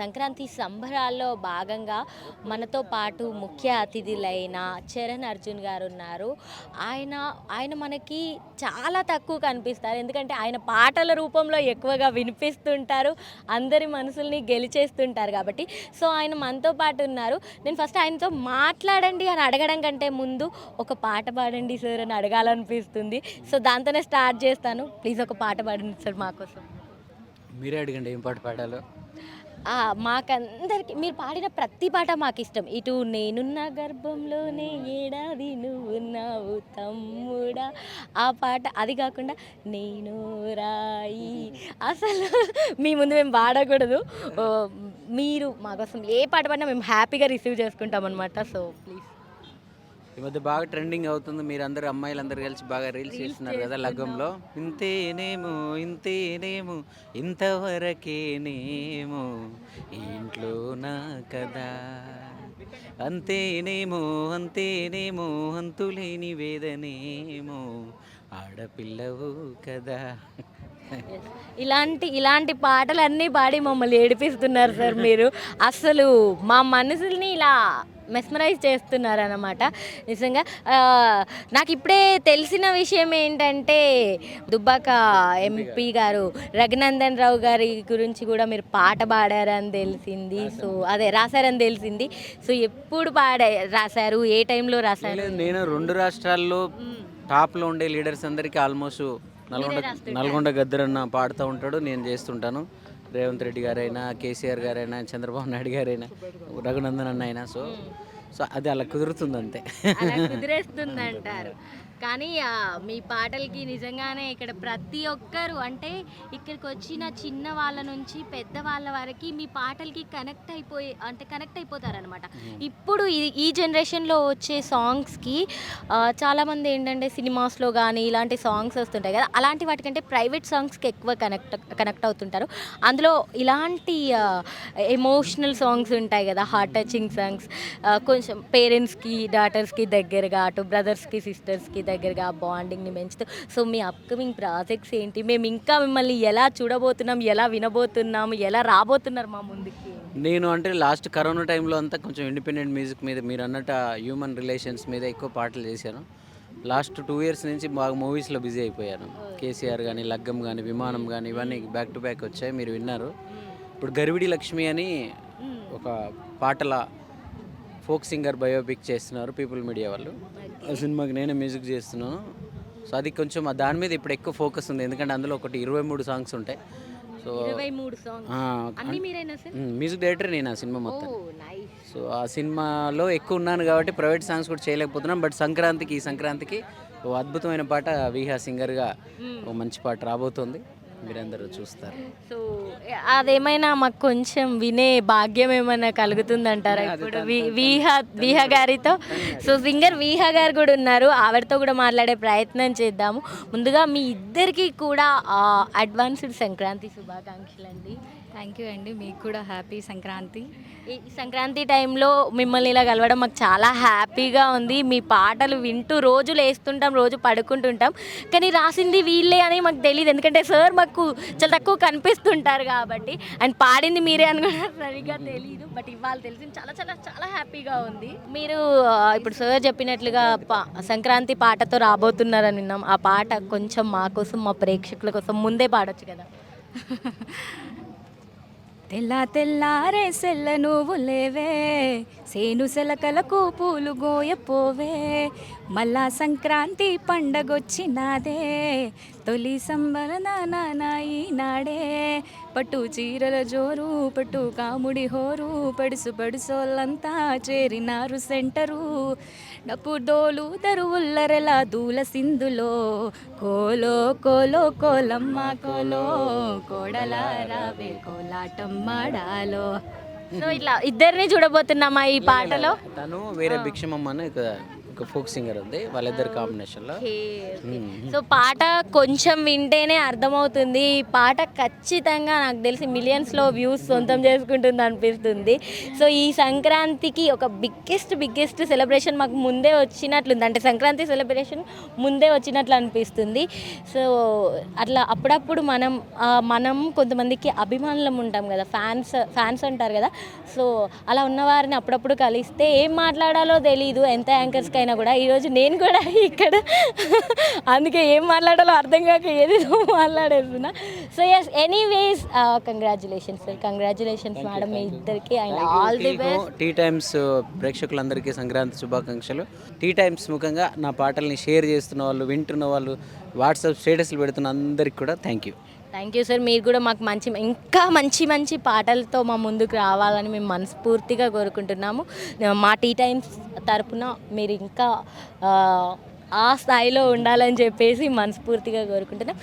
సంక్రాంతి సంబరాల్లో భాగంగా మనతో పాటు ముఖ్య అతిథులైన చరణ్ అర్జున్ గారు ఉన్నారు. ఆయన ఆయన మనకి చాలా తక్కువ కనిపిస్తారు. ఎందుకంటే ఆయన పాటల రూపంలో ఎక్కువగా వినిపిస్తుంటారు. అందరి మనసుల్ని గెలిచేస్తుంటారు కాబట్టి. సో ఆయన మనతో పాటు ఉన్నారు. నేను ఫస్ట్ ఆయనతో మాట్లాడండి అని అడగడం కంటే ముందు ఒక పాట పాడండి సార్ అని అడగాలనిపిస్తుంది. సో దాంతోనే స్టార్ట్ చేస్తాను. ప్లీజ్ ఒక పాట పాడండి సార్ మాకోసం. మీరే అడగండి ఏం పాట పాడాలో. మాకందరికి మీరు పాడిన ప్రతి పాట మాకిష్టం. ఇటు నేనున్న గర్భంలోనే ఏడాది నువ్వున్నావు తమ్ముడా, ఆ పాట. అది కాకుండా నేను రాయి, అసలు మీ ముందు మేము పాడకూడదు. ఓ, మీరు మాకోసం ఏ పాట పాడినా మేము హ్యాపీగా రిసీవ్ చేసుకుంటాం అనమాట. So please. ఈ మధ్య బాగా ట్రెండింగ్ అవుతుంది. మీరు అందరూ అమ్మాయిలందరూ కలిసి బాగా రీల్స్ చేస్తున్నారు కదా లగ్గంలో. ఇంతేనేమో ఇంతేనేమో ఇంతవరకేనేమో ఈ ఇంట్లో నా కదా, అంతేనేమో అంతేనేమో అంతులేని వేదనేమో ఆడపిల్లవు కదా. ఇలాంటి ఇలాంటి పాటలన్నీ పాడి మమ్మల్ని ఏడిపిస్తున్నారు సార్ మీరు. అసలు మా మనసుల్ని ఇలా మెస్మరైజ్ చేస్తున్నారన్నమాట. నిజంగా నాకు ఇప్పుడే తెలిసిన విషయం ఏంటంటే దుబ్బాక ఎంపీ గారు రఘునందన్ రావు గారి గురించి కూడా మీరు పాట పాడారని తెలిసింది. సో అదే రాశారని తెలిసింది. సో ఎప్పుడు రాశారు, ఏ టైంలో రాశారు? నేను 2 రాష్ట్రాల్లో టాప్లో ఉండే లీడర్స్ అందరికీ ఆల్మోస్ట్ నల్గొండ గద్దరన్న పాడుతూ ఉంటాడు, నేను చేస్తుంటాను. రేవంత్ రెడ్డి గారైనా, కేసీఆర్ గారైనా, చంద్రబాబు నాయుడు గారైనా, రఘునందన్ అన్న అయినా. సో అది అలా కుదురుతుంది అంతే. అలా కుదిరేస్తుంది అంటారు. కానీ మీ పాటలకి నిజంగానే ఇక్కడ ప్రతి ఒక్కరు, అంటే ఇక్కడికి వచ్చిన చిన్న వాళ్ళ నుంచి పెద్ద వాళ్ళ వరకు మీ పాటలకి కనెక్ట్ అయిపోతారనమాట. ఇప్పుడు ఈ జనరేషన్లో వచ్చే సాంగ్స్కి చాలామంది ఏంటంటే సినిమాస్లో కానీ ఇలాంటి సాంగ్స్ వస్తుంటాయి కదా, అలాంటి వాటికంటే ప్రైవేట్ సాంగ్స్కి ఎక్కువ కనెక్ట్ అవుతుంటారు. అందులో ఇలాంటి ఎమోషనల్ సాంగ్స్ ఉంటాయి కదా, హార్ట్ టచింగ్ సాంగ్స్, కొంచెం పేరెంట్స్కి డాటర్స్కి దగ్గరగా, అటు బ్రదర్స్కి సిస్టర్స్కి దగ్గరగా బాండింగ్ని పెంచుతూ. సో మీ అప్కమింగ్ ప్రాజెక్ట్స్ ఏంటి? మేము ఇంకా మిమ్మల్ని ఎలా చూడబోతున్నాం, ఎలా వినబోతున్నాము, ఎలా రాబోతున్నారు మా ముందుకి? నేను అంటే లాస్ట్ కరోనా టైంలో అంతా కొంచెం ఇండిపెండెంట్ మ్యూజిక్ మీద, మీరు అన్నట్టు హ్యూమన్ రిలేషన్స్ మీద ఎక్కువ పాటలు చేశాను. లాస్ట్ 2 years నుంచి బాగా మూవీస్లో బిజీ అయిపోయాను. కేసీఆర్ కానీ, లగ్గం కానీ, విమానం కానీ, ఇవన్నీ బ్యాక్ టు బ్యాక్ వచ్చాయి, మీరు విన్నారు. ఇప్పుడు గరివిడి లక్ష్మి అని ఒక పాటల ఫోక్ సింగర్ బయోపిక్ చేస్తున్నారు పీపుల్ మీడియా వాళ్ళు. ఆ సినిమాకి నేనే మ్యూజిక్ చేస్తున్నాను. సో అది కొంచెం దాని మీద ఇప్పుడు ఎక్కువ ఫోకస్ ఉంది, ఎందుకంటే అందులో ఒకటి 23 సాంగ్స్ ఉంటాయి. సో 23 సాంగ్స్ అన్నీ మీరేనా సార్? మ్యూజిక్ డైరెక్టర్ నేను ఆ సినిమా మొత్తం. సో ఆ సినిమాలో ఎక్కువ ఉన్నాను కాబట్టి ప్రైవేట్ సాంగ్స్ కూడా చేయలేకపోతున్నాం. బట్ ఈ సంక్రాంతికి ఓ అద్భుతమైన పాట విహా సింగర్గా ఓ మంచి పాట రాబోతోంది, మీరందరూ చూస్తారు. సో అదేమైనా మాకు కొంచెం వినే భాగ్యం ఏమైనా కలుగుతుందంటారా ఇప్పుడు వీహా గారితో? సో సింగర్ వీహా గారు కూడా ఉన్నారు, ఆవిడతో కూడా మాట్లాడే ప్రయత్నం చేద్దాము. ముందుగా మీ ఇద్దరికి కూడా అడ్వాన్స్డ్ సంక్రాంతి శుభాకాంక్షలు అండి. థ్యాంక్ యూ అండి, మీకు కూడా హ్యాపీ సంక్రాంతి. ఈ సంక్రాంతి టైంలో మిమ్మల్ని ఇలా కలవడం మాకు చాలా హ్యాపీగా ఉంది. మీ పాటలు వింటూ రోజు లేస్తుంటాం, రోజు పడుకుంటుంటాం, కానీ రాసింది వీళ్ళే అని మాకు తెలియదు, ఎందుకంటే సార్ మాకు చాలా తక్కువ కనిపిస్తుంటారు కాబట్టి. అండ్ పాడింది మీరే అని కూడా సరిగ్గా తెలియదు, బట్ ఇవాళ తెలిసింది. చాలా చాలా చాలా హ్యాపీగా ఉంది. మీరు ఇప్పుడు సార్ చెప్పినట్లుగా సంక్రాంతి పాటతో రాబోతున్నారని విన్నాం. ఆ పాట కొంచెం మా కోసం, మా ప్రేక్షకుల కోసం ముందే పాడొచ్చు కదా. తెల్లారే సెల్ల నువ్వు లేవే, సేను సెలకలకు పూలు గోయపోవే, మళ్ళా సంక్రాంతి పండగొచ్చినాదే, తొలి సంబరదాన ఈనాడే, పట్టు చీరల జోరు, పట్టు కాముడి హోరు, పడుసోళ్ళంతా చేరినారు సెంటరు, డప్పు డోలు దరువుల్లరెలా దూల సింధులో, కోలో కోలో కోలమ్మ కోలో, కోడలారావే కోలాటం మాడాలో. సో ఇట్లా ఇద్దరిని చూడబోతున్నామా ఈ పాటలో? తను వేరే భిక్షమమ్మ ఫోక్ సింగర్ ఉంది, వాళ్ళిద్దరు కాంబినేషన్లో. సో పాట కొంచెం వింటేనే అర్థమవుతుంది, ఈ పాట ఖచ్చితంగా నాకు తెలిసి మిలియన్స్లో వ్యూస్ సొంతం చేసుకుంటుంది అనిపిస్తుంది. సో ఈ సంక్రాంతికి ఒక బిగ్గెస్ట్ సెలబ్రేషన్ మాకు ముందే వచ్చినట్లుంది, అంటే సంక్రాంతి సెలబ్రేషన్ ముందే వచ్చినట్లు అనిపిస్తుంది. సో అట్లా అప్పుడప్పుడు మనం కొంతమందికి అభిమానులం ఉంటాం కదా, ఫ్యాన్స్ అంటారు కదా. సో అలా ఉన్నవారిని అప్పుడప్పుడు కలిస్తే ఏం మాట్లాడాలో తెలీదు ఎంత యాంకర్స్కి అయినా కూడా. ఈరోజు నేను కూడా ఇక్కడ అందుకే ఏం మాట్లాడాలో అర్థం కాక ఏదేదో మాట్లాడేస్తున్నా. So yes, anyways congratulations sir, congratulations madam మీ ఇద్దరికి, and all the best. T Times ప్రేక్షకులందరికీ సంక్రాంతి శుభాకాంక్షలు. టీ టైమ్స్ ముఖంగా నా పాటల్ని షేర్ చేస్తున్న వాళ్ళు, వింటున్న వాళ్ళు, వాట్సాప్ స్టేటస్లు పెడుతున్న అందరికి కూడా థ్యాంక్ యూ సార్. మీరు కూడా మాకు ఇంకా మంచి పాటలతో మా ముందుకు రావాలని మేము మనస్ఫూర్తిగా కోరుకుంటున్నాము. మా టీ టైమ్స్ తరపున మీరు ఇంకా ఆ స్థాయిలో ఉండాలని చెప్పేసి మనస్ఫూర్తిగా కోరుకుంటున్నాం.